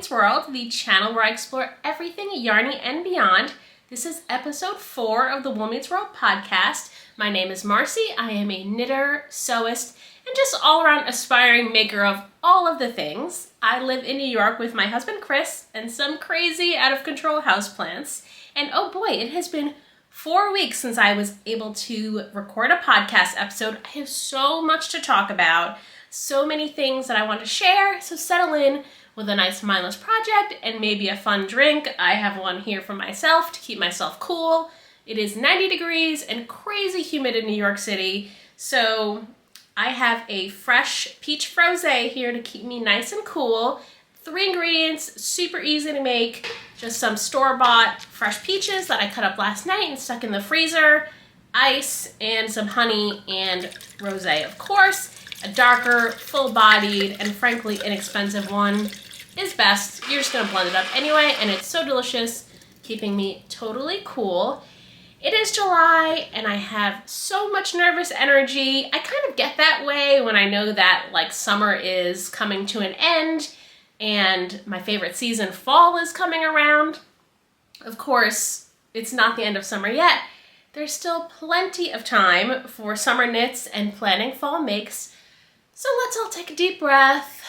Meets World, the channel where I explore everything yarny and beyond. This is episode 4 of the Wool Meets World podcast. My name is Marci. I am a knitter, sewist, and just all-around aspiring maker of all of the things. I live in New York with my husband Chris and some crazy out-of-control houseplants. And oh boy, it has been 4 weeks since I was able to record a podcast episode. I have so much to talk about, so many things that I want to share, so settle in with a nice mindless project and maybe a fun drink. I have one here for myself to keep myself cool. It is 90 degrees and crazy humid in New York City, so I have a fresh peach frosé here to keep me nice and cool. 3 ingredients, super easy to make, just some store-bought fresh peaches that I cut up last night and stuck in the freezer, ice, and some honey and rosé, of course. A darker, full-bodied, and frankly inexpensive one is best. You're just gonna blend it up anyway, and it's so delicious, keeping me totally cool. It is July, and I have so much nervous energy. I kind of get that way when I know that like summer is coming to an end, and my favorite season, fall, is coming around. Of course, it's not the end of summer yet. There's still plenty of time for summer knits and planning fall makes. So let's all take a deep breath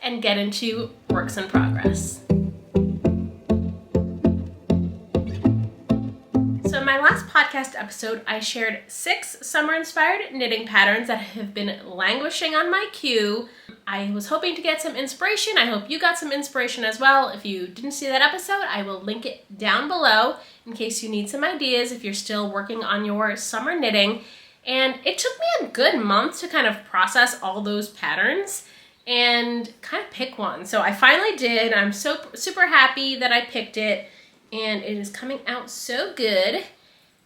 and get into works in progress. So in my last podcast episode, I shared 6 summer-inspired knitting patterns that have been languishing on my queue. I was hoping to get some inspiration. I hope you got some inspiration as well. If you didn't see that episode, I will link it down below in case you need some ideas if you're still working on your summer knitting. And it took me a good month to kind of process all those patterns and kind of pick one. So I finally did. I'm so super happy that I picked it, and it is coming out so good.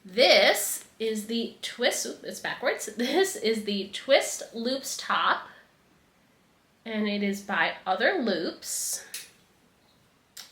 This is the twist, it's backwards. This is the twist loops top, and it is by Other Loops.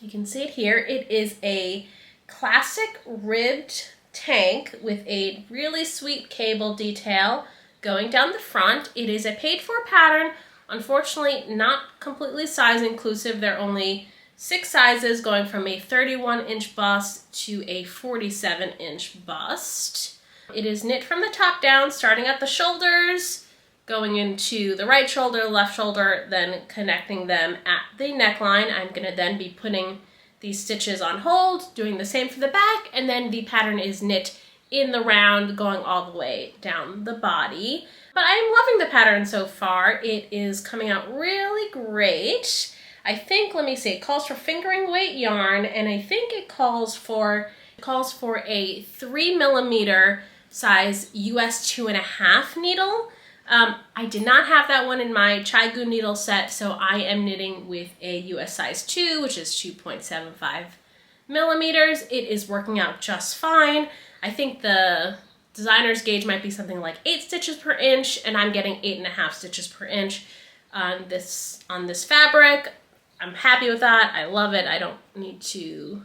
You can see it here. It is a classic ribbed tank with a really sweet cable detail going down the front. It is a paid-for pattern. Unfortunately, not completely size inclusive. There are only 6 sizes, going from a 31-inch bust to a 47-inch bust. It is knit from the top down, starting at the shoulders, going into the right shoulder, left shoulder, then connecting them at the neckline. I'm going to then be putting these stitches on hold, doing the same for the back, and then the pattern is knit in the round, going all the way down the body. But I'm loving the pattern so far. It is coming out really great. I think, let me see, it calls for fingering weight yarn, and I think it calls for a 3mm size US 2.5 needle. I did not have that one in my Chaigu needle set, so I am knitting with a US size 2, which is 2.75 millimeters. It is working out just fine. I think the designer's gauge might be something like 8 stitches per inch, and I'm getting 8.5 stitches per inch on this fabric. I'm happy with that. I love it. I don't need to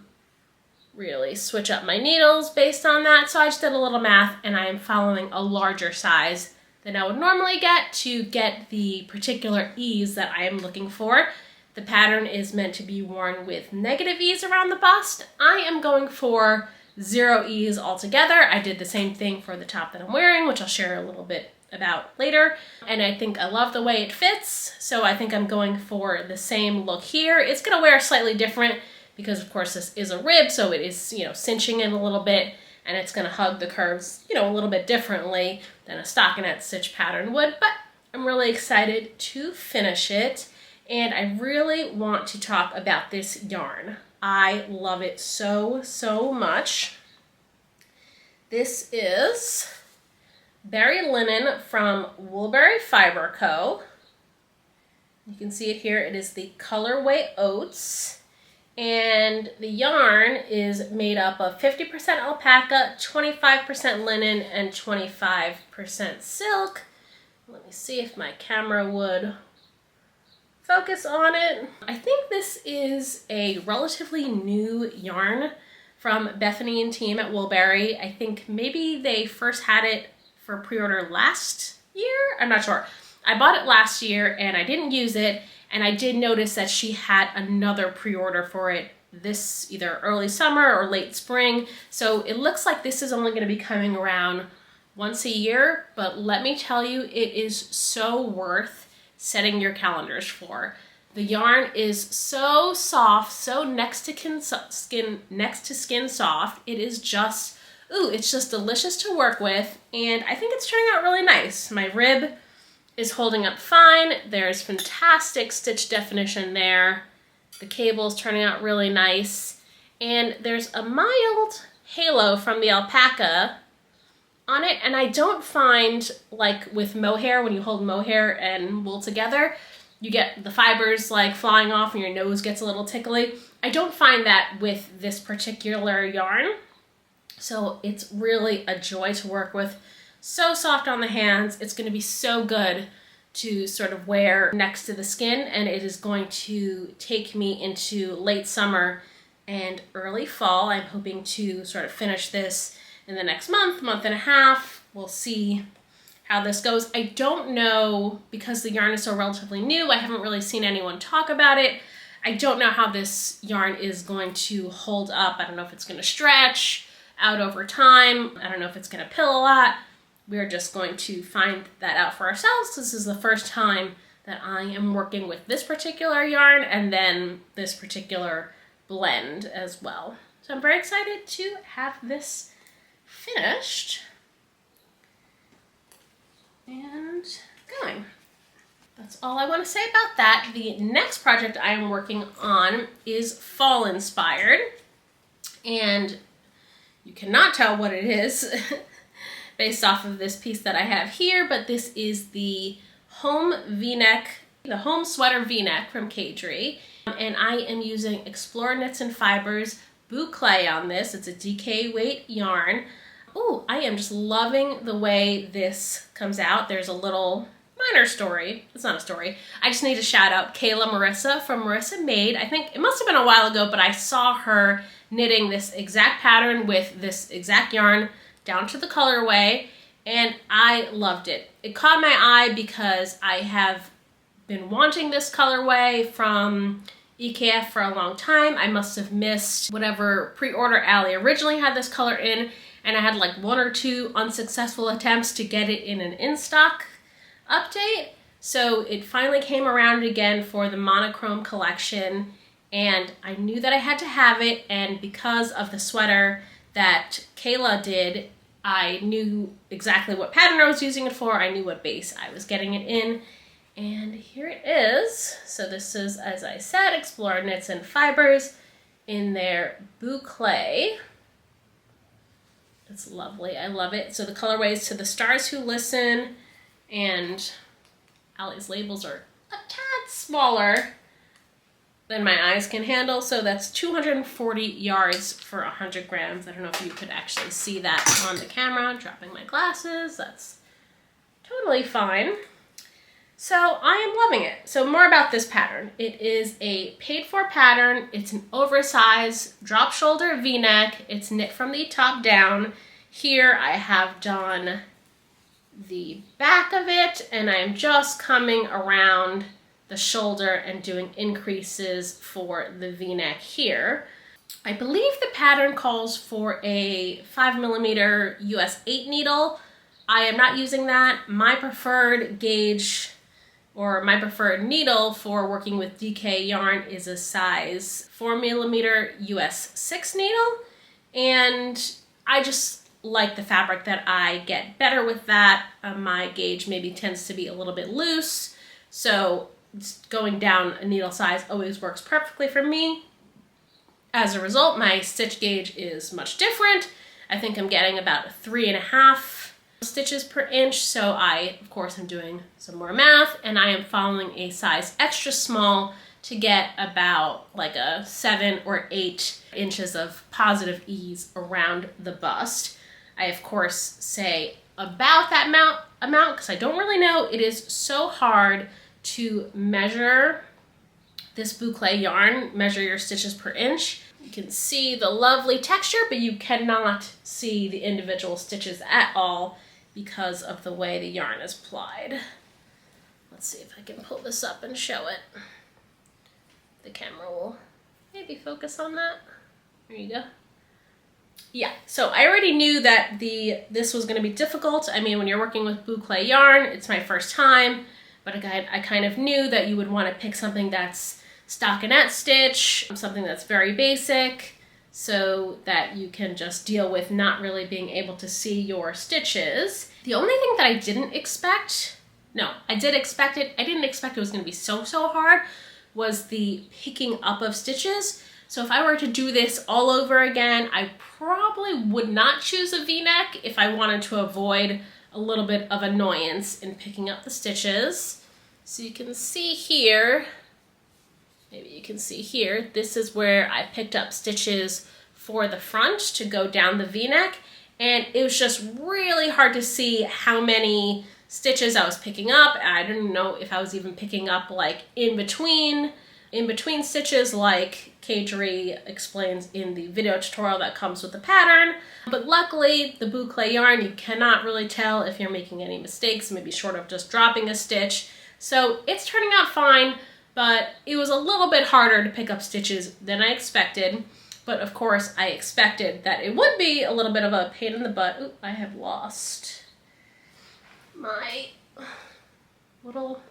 really switch up my needles based on that, so I just did a little math, and I am following a larger size than I would normally get to get the particular ease that I am looking for. The pattern is meant to be worn with negative ease around the bust. I am going for 0 ease altogether. I did the same thing for the top that I'm wearing, which I'll share a little bit about later. And I think I love the way it fits, so I think I'm going for the same look here. It's gonna wear slightly different because of course this is a rib, so it is, cinching in a little bit, and it's going to hug the curves, a little bit differently than a stockinette stitch pattern would, but I'm really excited to finish it, and I really want to talk about this yarn. I love it so, so much. This is Berry Linen from Woolberry Fiber Co. You can see it here. It is the colorway Oats. And the yarn is made up of 50% alpaca, 25% linen, and 25% silk. Let me see if my camera would focus on it. I think this is a relatively new yarn from Bethany and team at Woolberry. I think maybe they first had it for pre-order last year. I'm not sure. I bought it last year and I didn't use it, And I did notice that she had another pre-order for it this either early summer or late spring. So it looks like this is only going to be coming around once a year, but let me tell you, it is so worth setting your calendars for. The yarn is so soft, so next to skin soft. It is just, ooh, it's just delicious to work with, and I think it's turning out really nice. My rib is holding up fine. There's fantastic stitch definition there. The cable is turning out really nice, and there's a mild halo from the alpaca on it, and I don't find, like with mohair, when you hold mohair and wool together, you get the fibers like flying off and your nose gets a little tickly. I don't find that with this particular yarn. So it's really a joy to work with. So soft on the hands. It's going to be so good to sort of wear next to the skin, and it is going to take me into late summer and early fall. I'm hoping to sort of finish this in the next month and a half. We'll see how this goes. I don't know, because the yarn is so relatively new, I haven't really seen anyone talk about it. I don't know how this yarn is going to hold up. I don't know if it's going to stretch out over time. I don't know if it's going to pill a lot. We're just going to find that out for ourselves. This is the first time that I am working with this particular yarn and then this particular blend as well. So I'm very excited to have this finished and going. That's all I want to say about that. The next project I am working on is fall inspired, and you cannot tell what it is based off of this piece that I have here, but this is the home V-neck, the home sweater V-neck from Kate Quinn, and I am using Explore Knits and Fibers Boucle on this. It's a DK weight yarn. Ooh, I am just loving the way this comes out. There's a little minor story. It's not a story. I just need to shout out Kayla Marissa from Marissa Made. I think it must have been a while ago, but I saw her knitting this exact pattern with this exact yarn down to the colorway, and I loved it. It caught my eye because I have been wanting this colorway from IKEA for a long time. I must have missed whatever pre-order Allie originally had this color in, and I had like 1 or 2 unsuccessful attempts to get it in an in-stock update. So it finally came around again for the monochrome collection, and I knew that I had to have it, and because of the sweater that Kayla did, I knew exactly what pattern I was using it for. I knew what base I was getting it in, and here it is. So this is, as I said, Explore Knits and Fibers in their Boucle. It's lovely. I love it. So the colorway is To the Stars Who Listen, and Allie's labels are a tad smaller than my eyes can handle. So that's 240 yards for 100 grams. I don't know if you could actually see that on the camera. I'm dropping my glasses. That's totally fine. So I am loving it. So more about this pattern. It is a paid-for pattern. It's an oversized drop shoulder V-neck. It's knit from the top down. Here I have done the back of it, and I'm just coming around the shoulder and doing increases for the V-neck here. I believe the pattern calls for a 5mm US 8 needle. I am not using that. My preferred gauge or my preferred needle for working with DK yarn is a size 4mm US 6 needle, and I just like the fabric that I get better with that. My gauge maybe tends to be a little bit loose, so going down a needle size always works perfectly for me. As a result, my stitch gauge is much different. I think I'm getting about 3.5 stitches per inch, so I, of course, am doing some more math, and I am following a size extra small to get about like a 7 or 8 inches of positive ease around the bust. I, of course, say about that amount because I don't really know. It is so hard to measure this boucle yarn, measure your stitches per inch. You can see the lovely texture, but you cannot see the individual stitches at all because of the way the yarn is plied. Let's see if I can pull this up and show it. the camera will maybe focus on that. There you go. Yeah, so I already knew that this was going to be difficult. I mean, when you're working with boucle yarn, it's my first time, but I kind of knew that you would want to pick something that's stockinette stitch, something that's very basic, so that you can just deal with not really being able to see your stitches. The only thing that I didn't expect, no, I did expect it, I didn't expect it was going to be so hard, was the picking up of stitches. So if I were to do this all over again, I probably would not choose a V-neck if I wanted to avoid a little bit of annoyance in picking up the stitches. So you can see here, maybe you can see here, this is where I picked up stitches for the front to go down the V-neck, and it was just really hard to see how many stitches I was picking up. I didn't know if I was even picking up like in between stitches like Kate explains in the video tutorial that comes with the pattern. But luckily, the boucle yarn, you cannot really tell if you're making any mistakes, maybe short of just dropping a stitch. So it's turning out fine, but it was a little bit harder to pick up stitches than I expected. But of course, I expected that it would be a little bit of a pain in the butt. Oop, I have lost my little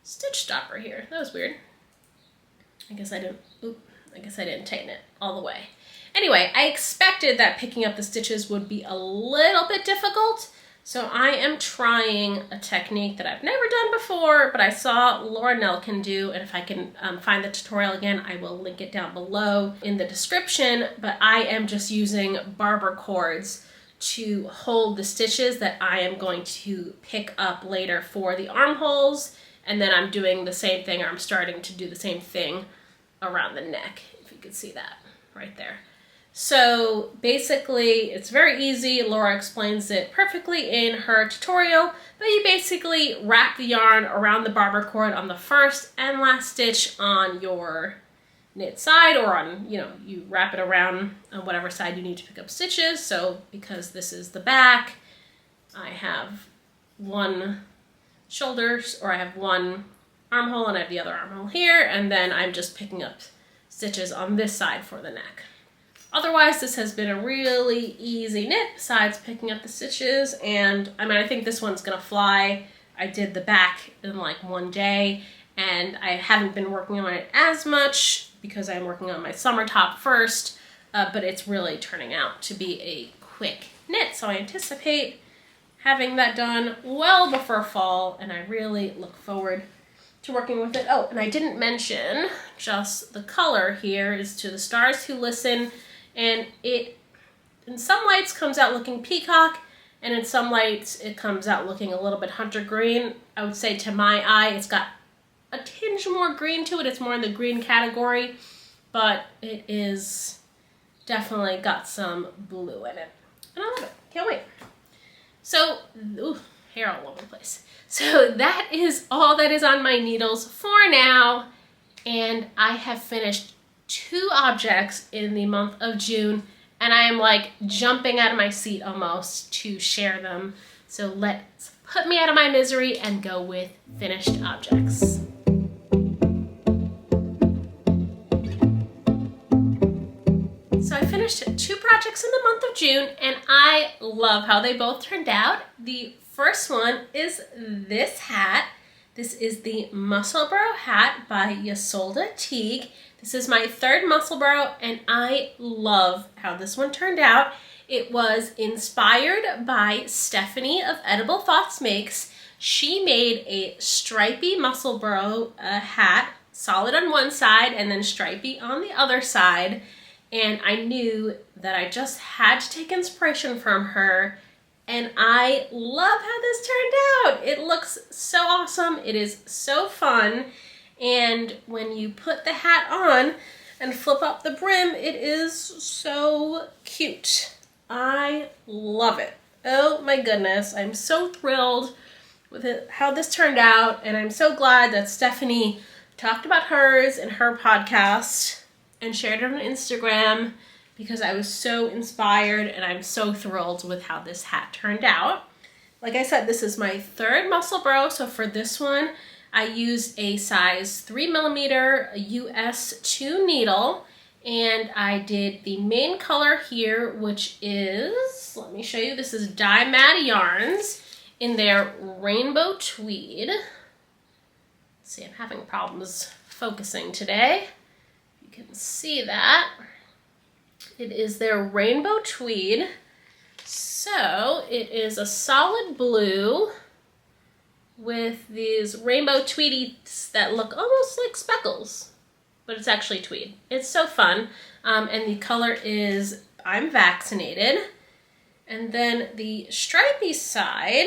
stitch stopper here. That was weird. I guess I didn't tighten it all the way. Anyway, I expected that picking up the stitches would be a little bit difficult, so I am trying a technique that I've never done before, but I saw Laura Nelkin do, and if I can find the tutorial again, I will link it down below in the description, but I am just using barber cords to hold the stitches that I am going to pick up later for the armholes, and then I'm doing the same thing, or I'm starting to do the same thing around the neck, if you could see that right there. So basically, it's very easy. Laura explains it perfectly in her tutorial, but you basically wrap the yarn around the barber cord on the first and last stitch on your knit side, or on, you wrap it around on whatever side you need to pick up stitches. So because this is the back, I have one shoulders, or I have one armhole and I have the other armhole here, and then I'm just picking up stitches on this side for the neck. Otherwise, this has been a really easy knit besides picking up the stitches, and I mean, I think this one's gonna fly. I did the back in like one day, and I haven't been working on it as much because I'm working on my summer top first, but it's really turning out to be a quick knit, so I anticipate having that done well before fall, and I really look forward to working with it. Oh, and I didn't mention just the color here is To the Stars Who Listen, and it in some lights comes out looking peacock, and in some lights it comes out looking a little bit hunter green. I would say to my eye it's got a tinge more green to it. It's more in the green category, but it is definitely got some blue in it, and I love it. Can't wait. So, ooh, hair all over the place. So that is all that is on my needles for now, and I have finished 2 objects in the month of June, and I am like jumping out of my seat almost to share them. So let's put me out of my misery and go with finished objects. So I finished 2 projects in the month of June, and I love how they both turned out. The first one is this hat. This is the Musselburgh hat by Ysolda Teague. This is my 3rd Musselburgh, and I love how this one turned out. It was inspired by Stephanie of Edible Thoughts Makes. She made a stripy Musselburgh hat, solid on one side and then stripy on the other side. And I knew that I just had to take inspiration from her, and I love how this turned out. It looks so awesome. It is so fun, and when you put the hat on and flip up the brim, it is so cute. I love it. Oh my goodness, I'm so thrilled with how this turned out, and I'm so glad that Stephanie talked about hers in her podcast and shared it on Instagram, because I was so inspired, and I'm so thrilled with how this hat turned out. Like I said, this is my 3rd Musselburgh, so for this one, I used a size 3mm US 2 needle, and I did the main color here, which is, let me show you, this is Dye Mad Yarns in their Rainbow Tweed. Let's see, I'm having problems focusing today. You can see that. It is their Rainbow Tweed. So it is a solid blue with these rainbow tweedies that look almost like speckles, but it's actually tweed. It's so fun. And the color is I'm Vaccinated. And then the stripy side,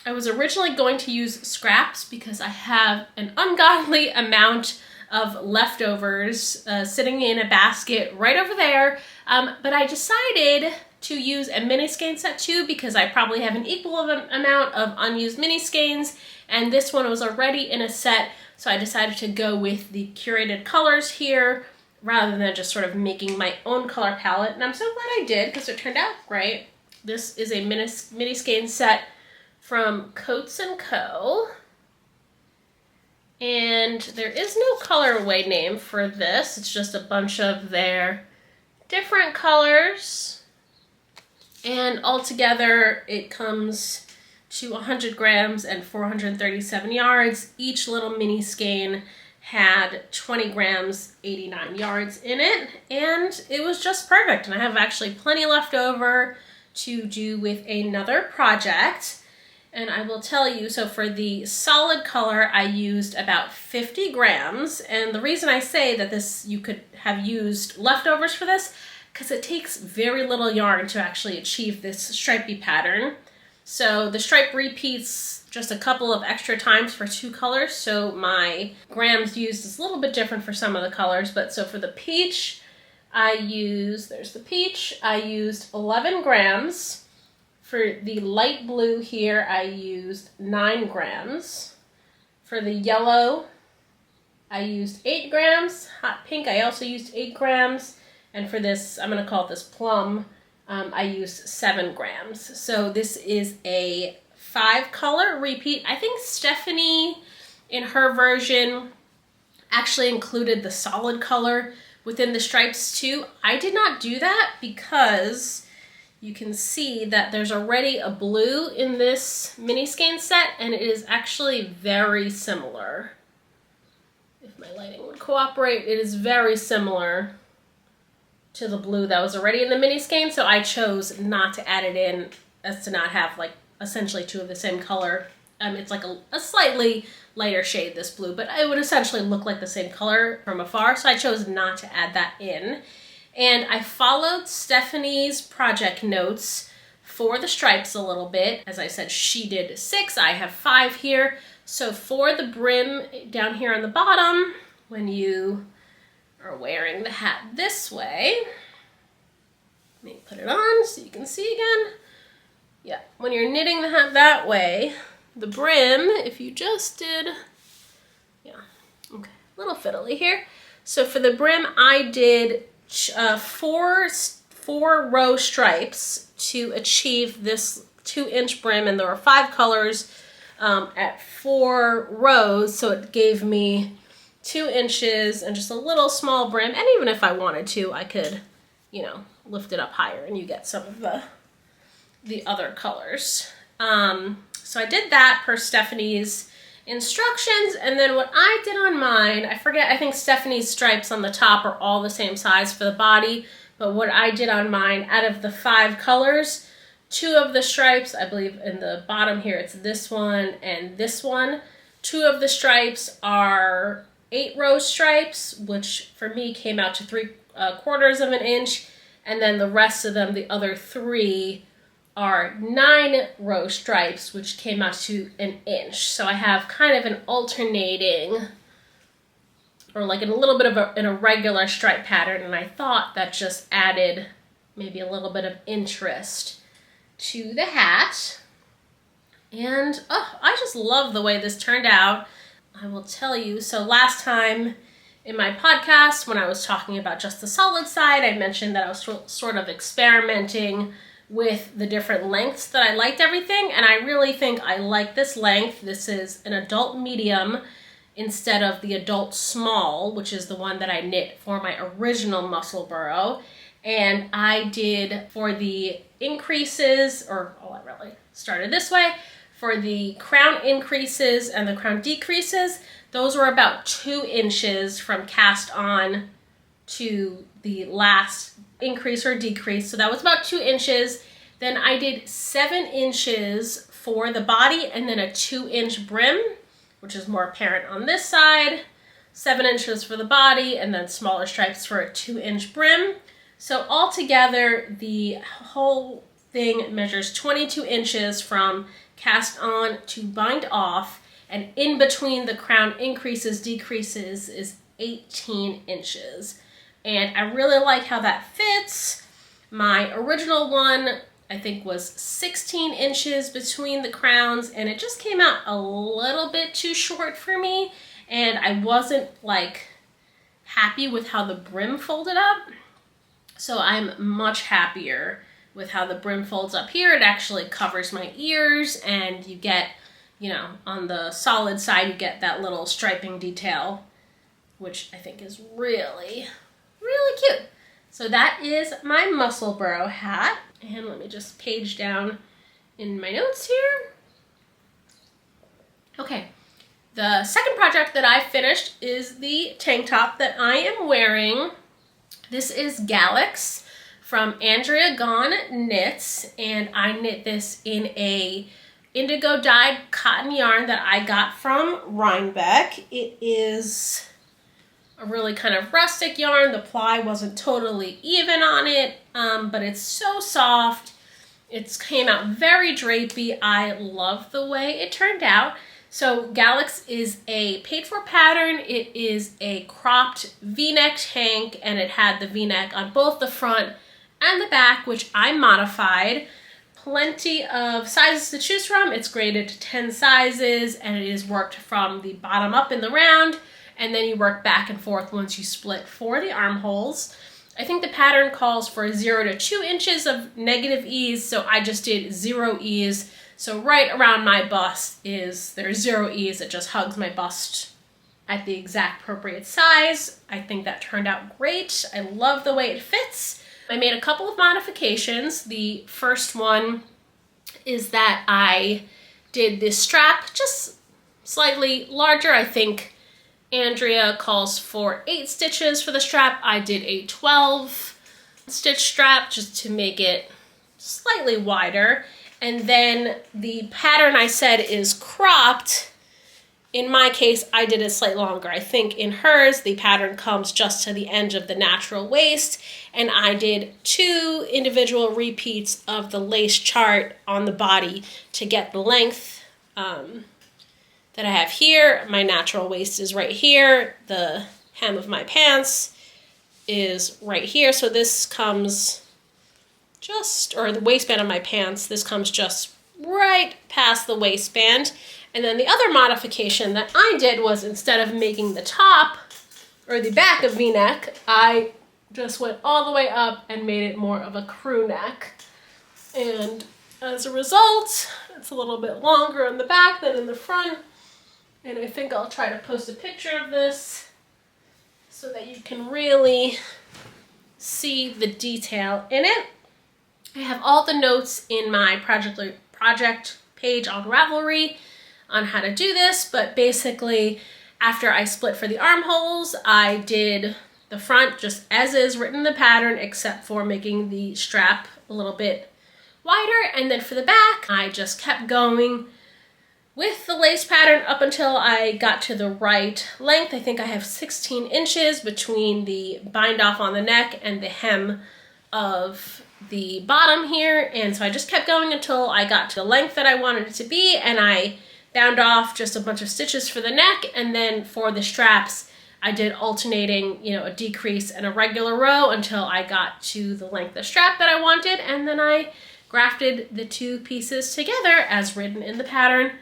I was originally going to use scraps because I have an ungodly amount of leftovers sitting in a basket right over there. But I decided to use a mini skein set too because I probably have an equal amount of unused mini skeins, and this one was already in a set, so I decided to go with the curated colors here rather than just sort of making my own color palette, and I'm so glad I did because it turned out great. This is a mini skein set from Coats & Co. And there is no colorway name for this, it's just a bunch of their different colors. And altogether, it comes to 100 grams and 437 yards. Each little mini skein had 20 grams, 89 yards in it, and it was just perfect. And I have actually plenty left over to do with another project. And I will tell you, so for the solid color, I used about 50 grams. And the reason I say that this, you could have used leftovers for this, because it takes very little yarn to actually achieve this stripy pattern. So the stripe repeats just a couple of extra times for 2 colors, so my grams used is a little bit different for some of the colors. But so for the peach, I used, there's the peach, I used 11 grams. For the light blue here, I used 9 grams. For the yellow, I used 8 grams. Hot pink, I also used 8 grams. And for this, I'm going to call it this plum, I used 7 grams. So this is a 5-color repeat. I think Stephanie, in her version, actually included the solid color within the stripes too. I did not do that because you can see that there's already a blue in this mini skein set, and it is actually very similar. If my lighting would cooperate, it is very similar to the blue that was already in the mini skein, so I chose not to add it in as to not have like essentially 2 of the same color. It's like a slightly lighter shade, this blue, but it would essentially look like the same color from afar, so I chose not to add that in. And I followed Stephanie's project notes for the stripes a little bit. As I said, she did 6, I have 5 here. So for the brim down here on the bottom, when you are wearing the hat this way, let me put it on so you can see again. Yeah, when you're knitting the hat that way, the brim, if you just did, yeah, okay, a little fiddly here. So for the brim, I did 4 row stripes to achieve this 2-inch brim, and there were 5 colors at 4 rows, so it gave me 2 inches and just a little small brim. And even if I wanted to, I could, you know, lift it up higher and you get some of the other colors. So I did that per Stephanie's instructions, and then what I did on mine, I forget, I think Stephanie's stripes on the top are all the same size for the body, but what I did on mine, out of the 5 colors, 2 of the stripes, I believe in the bottom here, it's this one and this one. 2 of the stripes are 8-row stripes, which for me came out to 3/4 of an inch, and then the rest of them, the other 3, are 9-row stripes, which came out to 1 inch. So I have kind of an alternating, or like in a little bit of an irregular stripe pattern, and I thought that just added maybe a little bit of interest to the hat. And oh, I just love the way this turned out. I will tell you, so last time in my podcast, when I was talking about just the solid side, I mentioned that I was sort of experimenting with the different lengths that I liked everything, and I really think I like this length. This is an adult medium instead of the adult small, which is the one that I knit for my original muscle burrow. And I did for the increases, or I really started this way, for the crown increases and the crown decreases, those were about 2 inches from cast on to the last increase or decrease. So that was about 2 inches. Then I did 7 inches for the body and then a 2-inch brim, which is more apparent on this side. 7 inches for the body and then smaller stripes for a 2-inch brim. So altogether, the whole thing measures 22 inches from cast on to bind off, and in between the crown increases, decreases is 18 inches. And I really like how that fits. My original one, I think, was 16 inches between the crowns, and it just came out a little bit too short for me, and I wasn't like happy with how the brim folded up. So I'm much happier with how the brim folds up here. It actually covers my ears, and you get, you know, on the solid side, you get that little striping detail, which I think is really, really cute. So that is my muscle burrow hat. And let me just page down in my notes here. Okay, the second project that I finished is the tank top that I am wearing. This is Galax from Andrea Gone Knits, and I knit this in a indigo dyed cotton yarn that I got from Rhinebeck. It is a really kind of rustic yarn. The ply wasn't totally even on it, but it's so soft. It came out very drapey. I love the way it turned out. So Galax is a paid-for pattern. It is a cropped V-neck tank, and it had the V-neck on both the front and the back, which I modified. Plenty of sizes to choose from. It's graded to 10 sizes, and it is worked from the bottom up in the round, and then you work back and forth once you split for the armholes. I think the pattern calls for 0 to 2 inches of negative ease, so I just did 0 ease. So right around my bust there's 0 ease. It just hugs my bust at the exact appropriate size. I think that turned out great. I love the way it fits. I made a couple of modifications. The first one is that I did this strap just slightly larger. I think Andrea calls for 8 stitches for the strap. I did a 12 stitch strap just to make it slightly wider. And then the pattern I said is cropped. In my case, I did it slightly longer. I think in hers, the pattern comes just to the end of the natural waist, and I did 2 individual repeats of the lace chart on the body to get the length that I have here. My natural waist is right here. The hem of my pants is right here. So this comes or the waistband of my pants, this comes just right past the waistband. And then the other modification that I did was, instead of making the top or the back of V-neck, I just went all the way up and made it more of a crew neck. And as a result, it's a little bit longer in the back than in the front. And I think I'll try to post a picture of this so that you can really see the detail in it. I have all the notes in my project page on Ravelry on how to do this, but basically after I split for the armholes, I did the front just as is written in the pattern, except for making the strap a little bit wider. And then for the back, I just kept going with the lace pattern up until I got to the right length. I think I have 16 inches between the bind off on the neck and the hem of the bottom here, and so I just kept going until I got to the length that I wanted it to be, and I bound off just a bunch of stitches for the neck. And then for the straps, I did alternating, you know, a decrease and a regular row until I got to the length of strap that I wanted, and then I grafted the 2 pieces together as written in the pattern.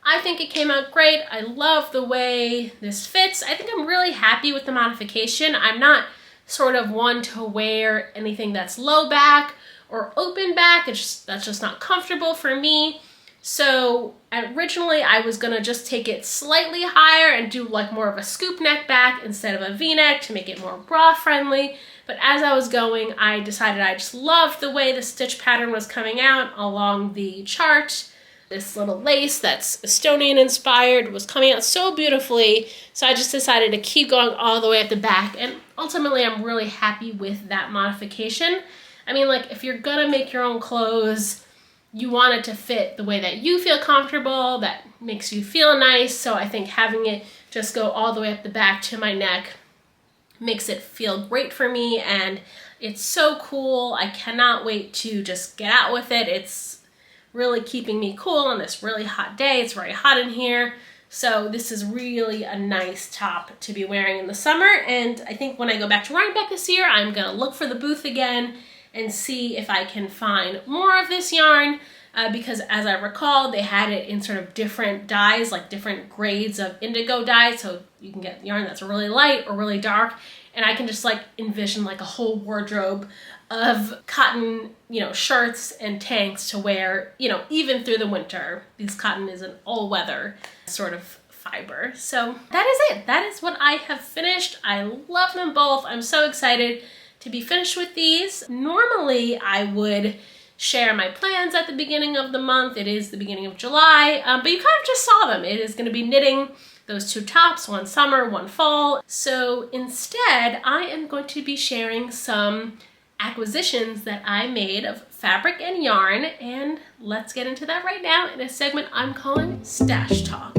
I think it came out great. I love the way this fits. I think I'm really happy with the modification. I'm not sort of one to wear anything that's low back or open back. That's just not comfortable for me. So originally I was gonna just take it slightly higher and do like more of a scoop neck back instead of a V-neck to make it more bra friendly. But as I was going, I decided I just loved the way the stitch pattern was coming out along the chart. This little lace that's Estonian inspired was coming out so beautifully. So I just decided to keep going all the way at the back. And ultimately, I'm really happy with that modification. I mean, like, if you're gonna make your own clothes, you want it to fit the way that you feel comfortable, that makes you feel nice. So I think having it just go all the way up the back to my neck makes it feel great for me, and it's so cool. I cannot wait to just get out with it. It's really keeping me cool on this really hot day. It's very hot in here. So this is really a nice top to be wearing in the summer. And I think when I go back to Rhinebeck this year, I'm gonna look for the booth again and see if I can find more of this yarn. Because as I recall, they had it in sort of different dyes, like different grades of indigo dye. So you can get yarn that's really light or really dark. And I can just like envision like a whole wardrobe of cotton, shirts and tanks to wear, even through the winter. Because cotton is an all-weather sort of fiber. So that is it. That is what I have finished. I love them both. I'm so excited to be finished with these. Normally, I would share my plans at the beginning of the month. It is the beginning of July, but you kind of just saw them. It is going to be knitting those two tops, one summer, one fall. So instead, I am going to be sharing some acquisitions that I made of fabric and yarn, and let's get into that right now in a segment I'm calling Stash Talk.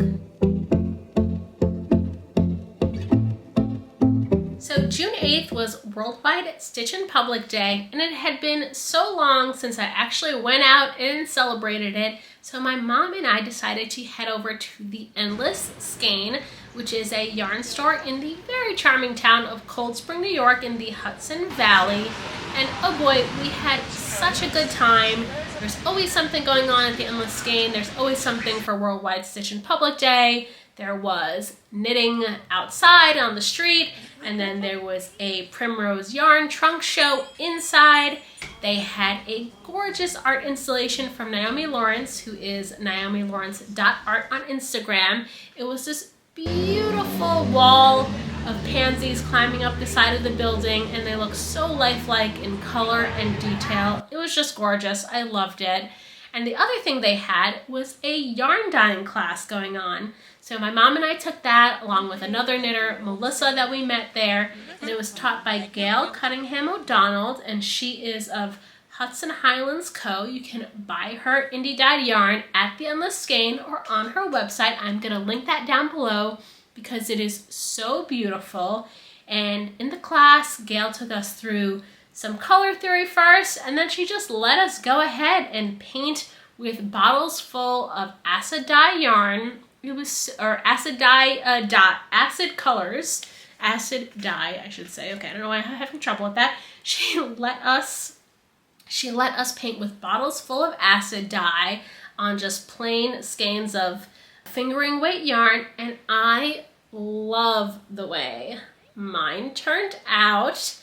So June 8th was Worldwide Stitch in Public Day, and it had been so long since I actually went out and celebrated it. So my mom and I decided to head over to the Endless Skein, which is a yarn store in the very charming town of Cold Spring, New York in the Hudson Valley. And oh boy, we had such a good time. There's always something going on at the Endless Skein. There's always something for Worldwide Stitch in Public Day. There was knitting outside on the street, and then there was a Primrose Yarn trunk show inside. They had a gorgeous art installation from Naomi Lawrence, who is naomilawrence.art on Instagram. It was this beautiful wall of pansies climbing up the side of the building, and they look so lifelike in color and detail. It was just gorgeous. I loved it. And the other thing they had was a yarn dyeing class going on. So my mom and I took that along with another knitter, Melissa, that we met there. And it was taught by Gail Cunningham O'Donnell, and she is of Hudson Highlands Co. You can buy her indie dyed yarn at the Endless Skein or on her website. I'm going to link that down below because it is so beautiful. And in the class, Gail took us through some color theory first, and then she just let us go ahead and paint with bottles full of acid dye yarn. It was, or acid dye, acid colors, acid dye, I should say. Okay, I don't know why I'm having trouble with that. She let us paint with bottles full of acid dye on just plain skeins of fingering weight yarn, and I love the way mine turned out.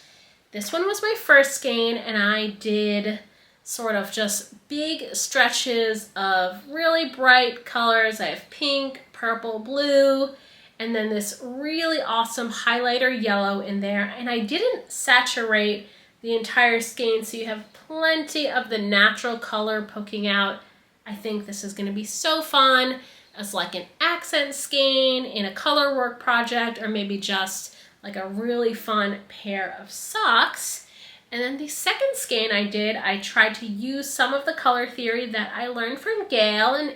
This one was my first skein, and I did sort of just big stretches of really bright colors. I have pink, purple, blue, and then this really awesome highlighter yellow in there. And I didn't saturate the entire skein, so you have plenty of the natural color poking out. I think this is going to be so fun as like an accent skein in a color work project, or maybe just like a really fun pair of socks. And then the second skein I tried to use some of the color theory that I learned from Gail and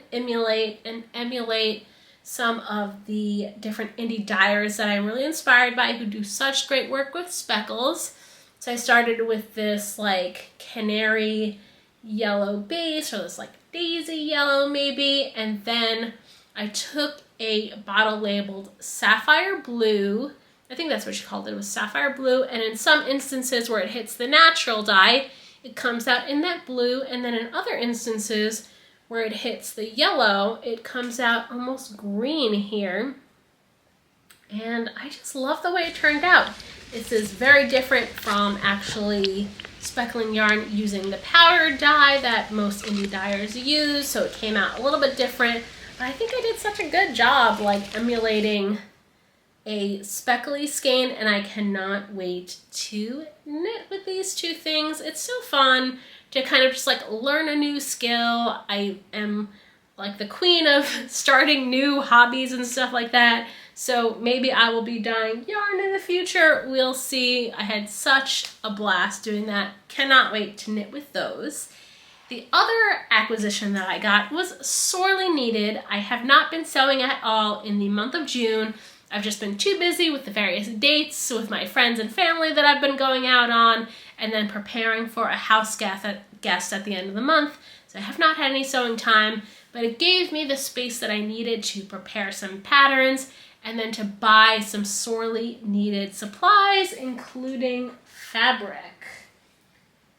emulate some of the different indie dyers that I'm really inspired by who do such great work with speckles. So I started with this like canary yellow base, or this like daisy yellow maybe, and then I took a bottle labeled sapphire blue. I think that's what she called it. It was sapphire blue, and in some instances where it hits the natural dye, it comes out in that blue, and then in other instances where it hits the yellow, it comes out almost green here. And I just love the way it turned out. This is very different from actually speckling yarn using the powder dye that most indie dyers use, so it came out a little bit different. But I think I did such a good job like emulating a speckly skein, and I cannot wait to knit with these two things. It's so fun to kind of just like learn a new skill. I am like the queen of starting new hobbies and stuff like that. So maybe I will be dyeing yarn in the future. We'll see. I had such a blast doing that. Cannot wait to knit with those. The other acquisition that I got was sorely needed. I have not been sewing at all in the month of June. I've just been too busy with the various dates with my friends and family that I've been going out on, and then preparing for a house guest at the end of the month. So I have not had any sewing time, but it gave me the space that I needed to prepare some patterns and then to buy some sorely needed supplies, including fabric.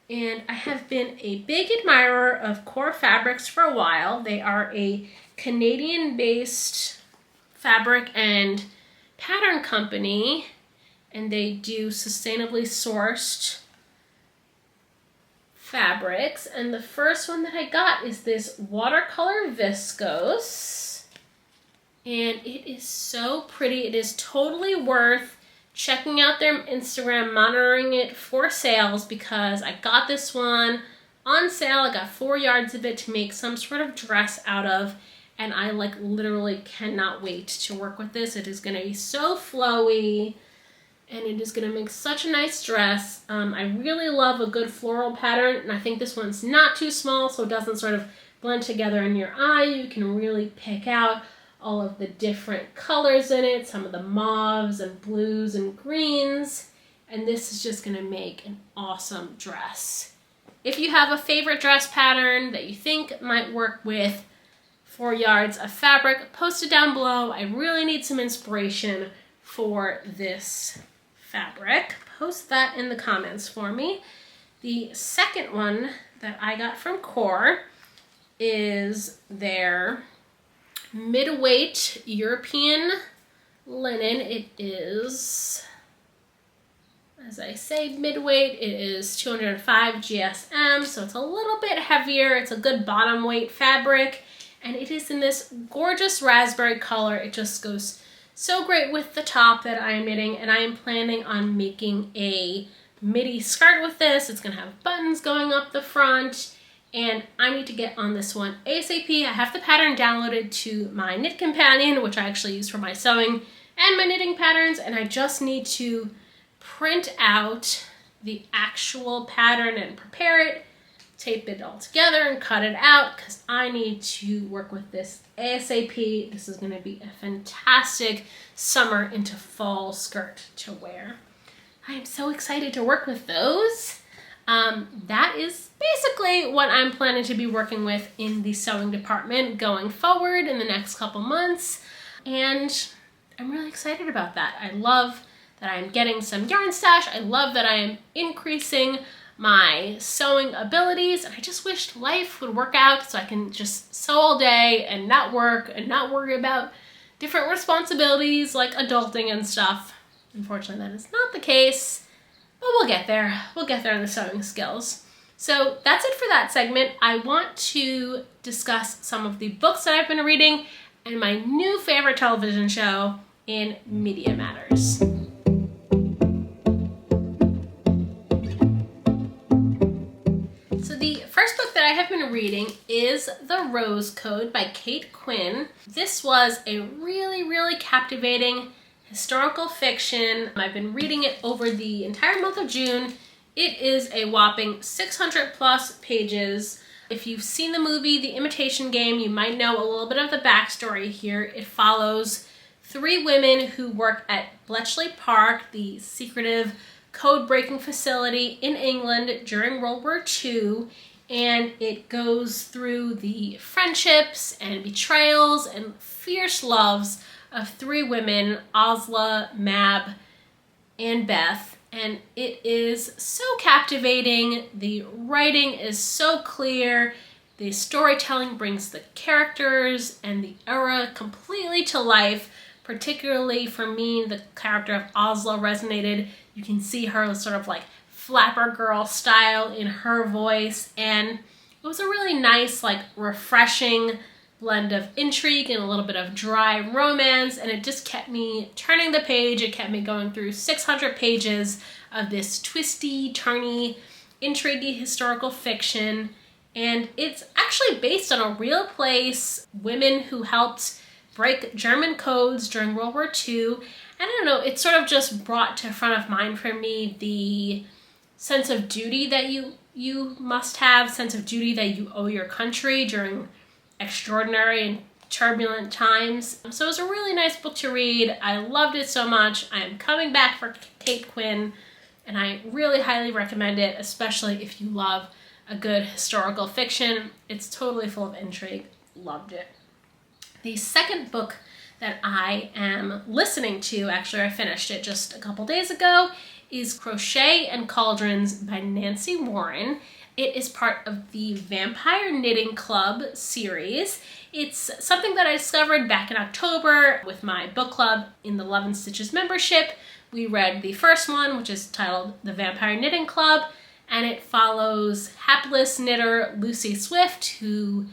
And I have been a big admirer of Core Fabrics for a while. They are a Canadian-based fabric and pattern company, and they do sustainably sourced fabrics. And the first one that I got is this watercolor viscose, and it is so pretty. It is totally worth checking out their Instagram, monitoring it for sales, because I got this one on sale. I got 4 yards of it to make some sort of dress out of, and I like literally cannot wait to work with this. It is going to be so flowy, and it is going to make such a nice dress. I really love a good floral pattern, and I think this one's not too small, so it doesn't sort of blend together in your eye. You can really pick out all of the different colors in it, some of the mauves and blues and greens, and this is just going to make an awesome dress. If you have a favorite dress pattern that you think might work with 4 yards of fabric, post it down below. I really need some inspiration for this fabric. Post that in the comments for me. The second one that I got from Core is their mid-weight European linen. It is, as I say, mid-weight. It is 205 GSM, so it's a little bit heavier. It's a good bottom weight fabric. And it is in this gorgeous raspberry color. It just goes so great with the top that I am knitting, and I am planning on making a midi skirt with this. It's gonna have buttons going up the front, and I need to get on this one ASAP. I have the pattern downloaded to my Knit Companion, which I actually use for my sewing and my knitting patterns, and I just need to print out the actual pattern and prepare it, tape it all together and cut it out, because I need to work with this ASAP. This is going to be a fantastic summer into fall skirt to wear. I am so excited to work with those. That is basically what I'm planning to be working with in the sewing department going forward in the next couple months, and I'm really excited about that. I love that I'm getting some yarn stash. I love that I am increasing my sewing abilities, and I just wished life would work out so I can just sew all day and not work and not worry about different responsibilities like adulting and stuff. Unfortunately, that is not the case, but we'll get there. We'll get there in the sewing skills. So that's it for that segment. I want to discuss some of the books that I've been reading and my new favorite television show in Media Matters. First book that I have been reading is The Rose Code by Kate Quinn. This was a really captivating historical fiction. I've been reading it over the entire month of June. It is a whopping 600 plus pages. If you've seen the movie The Imitation Game, you might know a little bit of the backstory here. It follows 3 women who work at Bletchley Park, the secretive code-breaking facility in England during World War II. And it goes through the friendships and betrayals and fierce loves of 3 women, Osla, Mab, and Beth. And it is so captivating. The writing is so clear. The storytelling brings the characters and the era completely to life. Particularly for me, the character of Osla resonated You can see her sort of like flapper girl style in her voice, and it was a really nice, like refreshing blend of intrigue and a little bit of dry romance, and it just kept me turning the page. It kept me going through 600 pages of this twisty, turny, intriguey historical fiction, and it's actually based on a real place, women who helped break German codes during World War II. I don't know, it sort of just brought to front of mind for me the sense of duty that you must have, sense of duty that you owe your country during extraordinary and turbulent times. So it was a really nice book to read. I loved it so much. I am coming back for Kate Quinn, and I really highly recommend it, especially if you love a good historical fiction. It's totally full of intrigue. Loved it. The second book that I am listening to, actually I finished it just a couple days ago, is Crochet and Cauldrons by Nancy Warren. It is part of the Vampire Knitting Club series. It's something that I discovered back in October with my book club in the Love and Stitches membership. We read the first one, which is titled The Vampire Knitting Club, and it follows hapless knitter Lucy Swift, who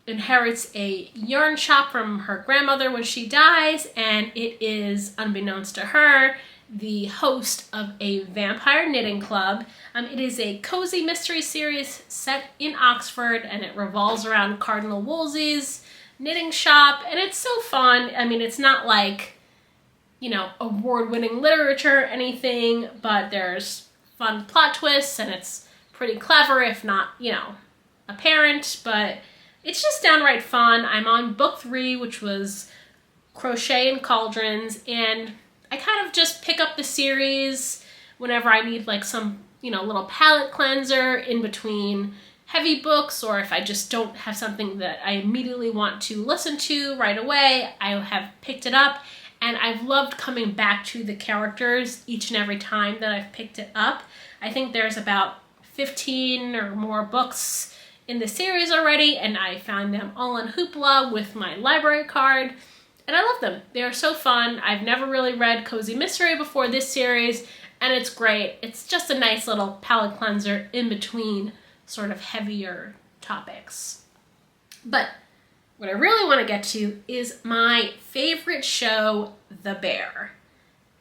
inherits a yarn shop from her grandmother when she dies, and it is, unbeknownst to her, the host of a vampire knitting club. It is a cozy mystery series set in Oxford, and it revolves around Cardinal Wolsey's knitting shop, and it's so fun. I mean, it's not like, you know, award-winning literature or anything, but there's fun plot twists, and it's pretty clever, if not, you know, apparent, but it's just downright fun. I'm on book 3, which was Crochet and Cauldrons, and I kind of just pick up the series whenever I need like some, you know, little palette cleanser in between heavy books, or if I just don't have something that I immediately want to listen to right away. I have picked it up, and I've loved coming back to the characters each and every time that I've picked it up. I think there's about 15 or more books in the series already, and I found them all on Hoopla with my library card. And I love them. They are so fun. I've never really read cozy mystery before this series, and it's great. It's just a nice little palette cleanser in between sort of heavier topics. But what I really want to get to is my favorite show, The Bear.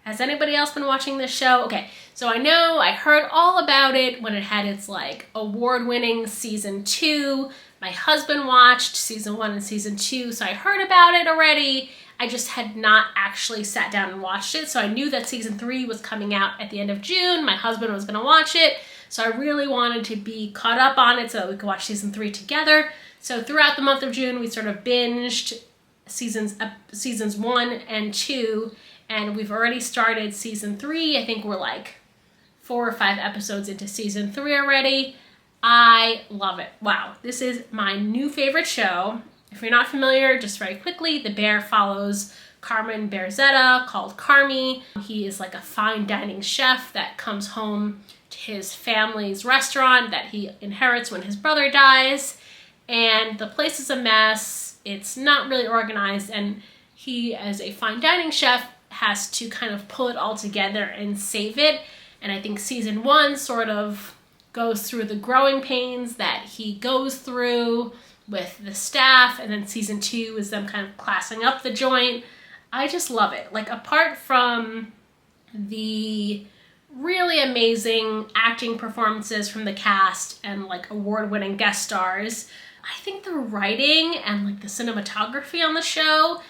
Has anybody else been watching this show? Okay, so I heard all about it when it had its like award-winning season 2. My husband watched season 1 and season 2, so I heard about it already. I just had not actually sat down and watched it, so I knew that season 3 was coming out at the end of June. My husband was going to watch it, so I really wanted to be caught up on it so that we could watch season 3 together. So throughout the month of June, we sort of binged seasons 1 and 2, and we've already started season 3. I think we're like 4 or 5 episodes into season 3 already. I love it. Wow, this is my new favorite show. If you're not familiar, just very quickly, The Bear follows Carmen Berzetta, called Carmy. He is like a fine dining chef that comes home to his family's restaurant that he inherits when his brother dies, and the place is a mess. It's not really organized, and he, as a fine dining chef, has to kind of pull it all together and save it. And I think season 1 sort of goes through the growing pains that he goes through with the staff, and then season 2 is them kind of classing up the joint. I just love it. Like, apart from the really amazing acting performances from the cast and like award-winning guest stars, I think the writing and like the cinematography on the show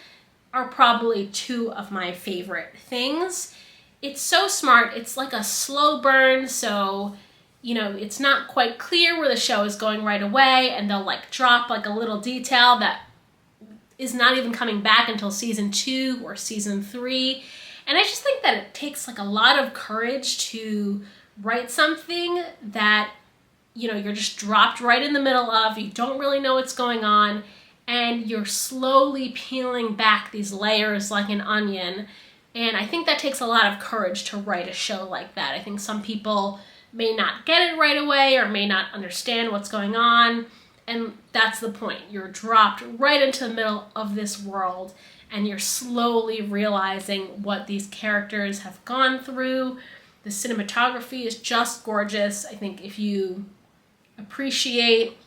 are probably 2 of my favorite things. It's so smart. It's like a slow burn, so you know, it's not quite clear where the show is going right away, and they'll like drop like a little detail that is not even coming back until season 2 or season 3. And I just think that it takes like a lot of courage to write something that, you know, you're just dropped right in the middle of, you don't really know what's going on, and you're slowly peeling back these layers like an onion. And I think that takes a lot of courage to write a show like that. I think some people may not get it right away or may not understand what's going on, and that's the point. You're dropped right into the middle of this world, and you're slowly realizing what these characters have gone through. The cinematography is just gorgeous. I think if you appreciate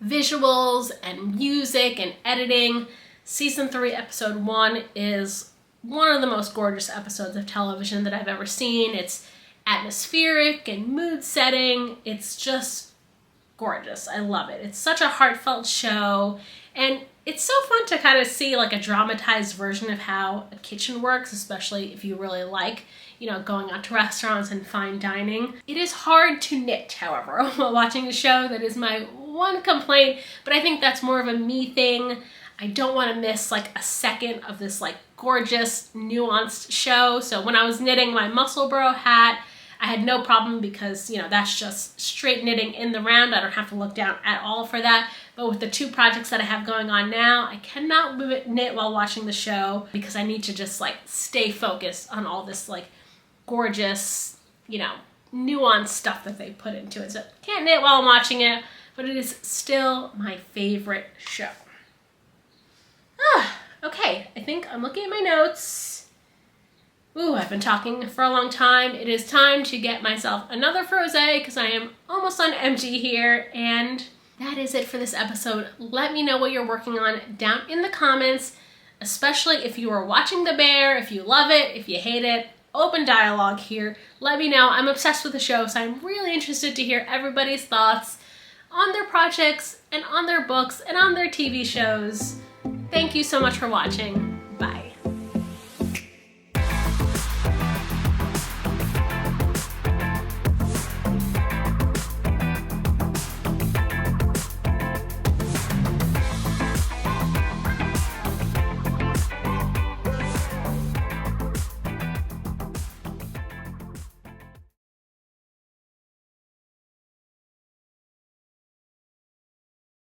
visuals and music and editing, season 3, episode 1 is one of the most gorgeous episodes of television that I've ever seen. It's atmospheric and mood setting. It's just gorgeous. I love it. It's such a heartfelt show, and it's so fun to kind of see like a dramatized version of how a kitchen works, especially if you really like, you know, going out to restaurants and fine dining. It is hard to knit, however, while watching the show. That is my one complaint, but I think that's more of a me thing. I don't want to miss like a second of this like gorgeous, nuanced show. So when I was knitting my Musselburgh hat, I had no problem because, you know, that's just straight knitting in the round. I don't have to look down at all for that. But with the 2 projects that I have going on now, I cannot knit while watching the show because I need to just like stay focused on all this like gorgeous, you know, nuanced stuff that they put into it. So can't knit while I'm watching it, but it is still my favorite show. Okay, I think I'm looking at my notes. Ooh, I've been talking for a long time. It is time to get myself another Frosé because I am almost on empty here. And that is it for this episode. Let me know what you're working on down in the comments, especially if you are watching The Bear, if you love it, if you hate it. Open dialogue here. Let me know. I'm obsessed with the show, so I'm really interested to hear everybody's thoughts on their projects and on their books and on their TV shows. Thank you so much for watching.